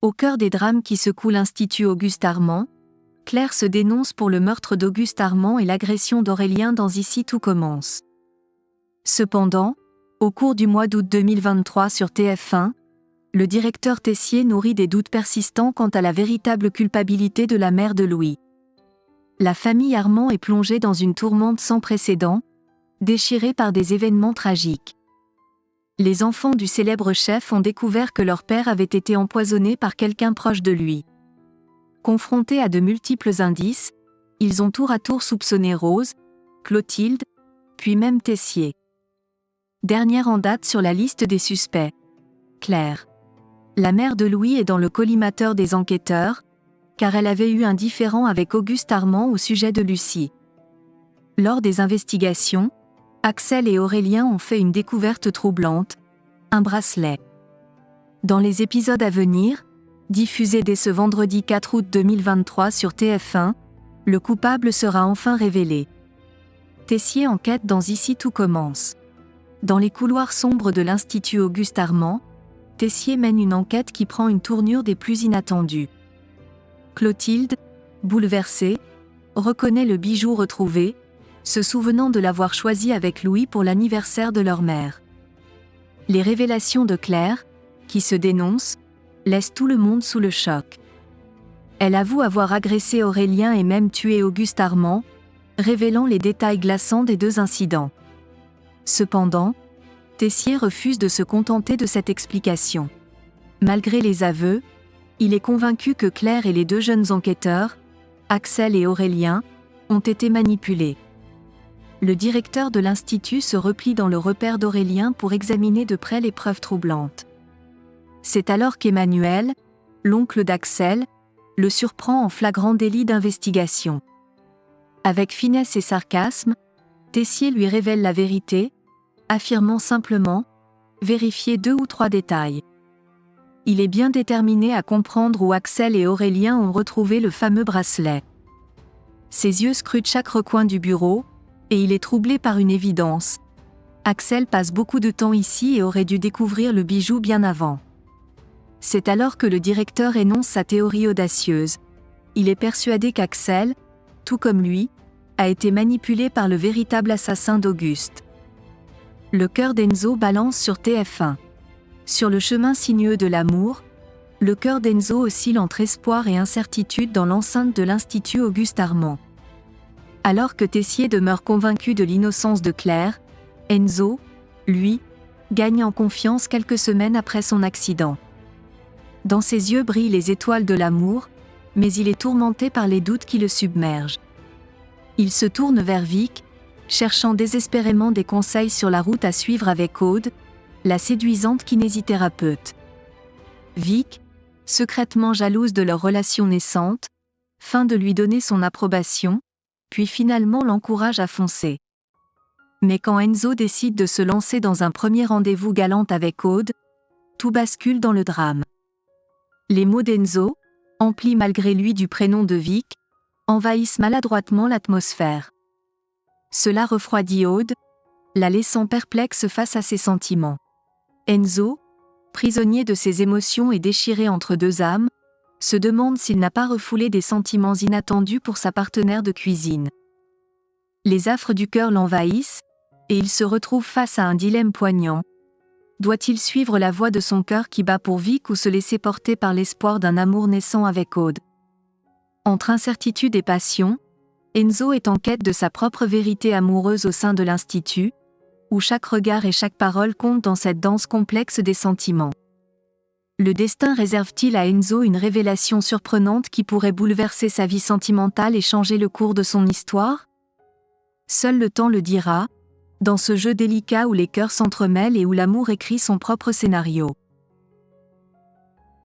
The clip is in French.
Au cœur des drames qui secouent l'Institut Auguste Armand, Claire se dénonce pour le meurtre d'Auguste Armand et l'agression d'Aurélien dans Ici tout commence. Cependant, au cours du mois d'août 2023 sur TF1, le directeur Tessier nourrit des doutes persistants quant à la véritable culpabilité de la mère de Louis. La famille Armand est plongée dans une tourmente sans précédent, déchirée par des événements tragiques. Les enfants du célèbre chef ont découvert que leur père avait été empoisonné par quelqu'un proche de lui. Confrontés à de multiples indices, ils ont tour à tour soupçonné Rose, Clotilde, puis même Tessier. Dernière en date sur la liste des suspects, Claire. La mère de Louis est dans le collimateur des enquêteurs, car elle avait eu un différend avec Auguste Armand au sujet de Lucie. Lors des investigations, Axel et Aurélien ont fait une découverte troublante, un bracelet. Dans les épisodes à venir, diffusés dès ce vendredi 4 août 2023 sur TF1, le coupable sera enfin révélé. Tessier enquête dans Ici tout commence. Dans les couloirs sombres de l'Institut Auguste Armand, Tessier mène une enquête qui prend une tournure des plus inattendues. Clotilde, bouleversée, reconnaît le bijou retrouvé, se souvenant de l'avoir choisi avec Louis pour l'anniversaire de leur mère. Les révélations de Claire, qui se dénonce, laissent tout le monde sous le choc. Elle avoue avoir agressé Aurélien et même tué Auguste Armand, révélant les détails glaçants des deux incidents. Cependant, Tessier refuse de se contenter de cette explication. Malgré les aveux, il est convaincu que Claire et les deux jeunes enquêteurs, Axel et Aurélien, ont été manipulés. Le directeur de l'Institut se replie dans le repère d'Aurélien pour examiner de près les preuves troublantes. C'est alors qu'Emmanuel, l'oncle d'Axel, le surprend en flagrant délit d'investigation. Avec finesse et sarcasme, Tessier lui révèle la vérité, affirmant simplement « vérifier 2 ou 3 détails ». Il est bien déterminé à comprendre où Axel et Aurélien ont retrouvé le fameux bracelet. Ses yeux scrutent chaque recoin du bureau, et il est troublé par une évidence. Axel passe beaucoup de temps ici et aurait dû découvrir le bijou bien avant. C'est alors que le directeur énonce sa théorie audacieuse. Il est persuadé qu'Axel, tout comme lui, a été manipulé par le véritable assassin d'Auguste. Le cœur d'Enzo balance sur TF1. Sur le chemin sinueux de l'amour, le cœur d'Enzo oscille entre espoir et incertitude dans l'enceinte de l'Institut Auguste Armand. Alors que Tessier demeure convaincu de l'innocence de Claire, Enzo, lui, gagne en confiance quelques semaines après son accident. Dans ses yeux brillent les étoiles de l'amour, mais il est tourmenté par les doutes qui le submergent. Il se tourne vers Vic, cherchant désespérément des conseils sur la route à suivre avec Aude, la séduisante kinésithérapeute. Vic, secrètement jalouse de leur relation naissante, feint de lui donner son approbation, puis finalement l'encourage à foncer. Mais quand Enzo décide de se lancer dans un premier rendez-vous galant avec Aude, tout bascule dans le drame. Les mots d'Enzo, emplis malgré lui du prénom de Vic, envahissent maladroitement l'atmosphère. Cela refroidit Aude, la laissant perplexe face à ses sentiments. Enzo, prisonnier de ses émotions et déchiré entre deux âmes, se demande s'il n'a pas refoulé des sentiments inattendus pour sa partenaire de cuisine. Les affres du cœur l'envahissent, et il se retrouve face à un dilemme poignant. Doit-il suivre la voix de son cœur qui bat pour Vic ou se laisser porter par l'espoir d'un amour naissant avec Aude? Entre incertitude et passion, Enzo est en quête de sa propre vérité amoureuse au sein de l'Institut, où chaque regard et chaque parole comptent dans cette danse complexe des sentiments. Le destin réserve-t-il à Enzo une révélation surprenante qui pourrait bouleverser sa vie sentimentale et changer le cours de son histoire? Seul le temps le dira, dans ce jeu délicat où les cœurs s'entremêlent et où l'amour écrit son propre scénario.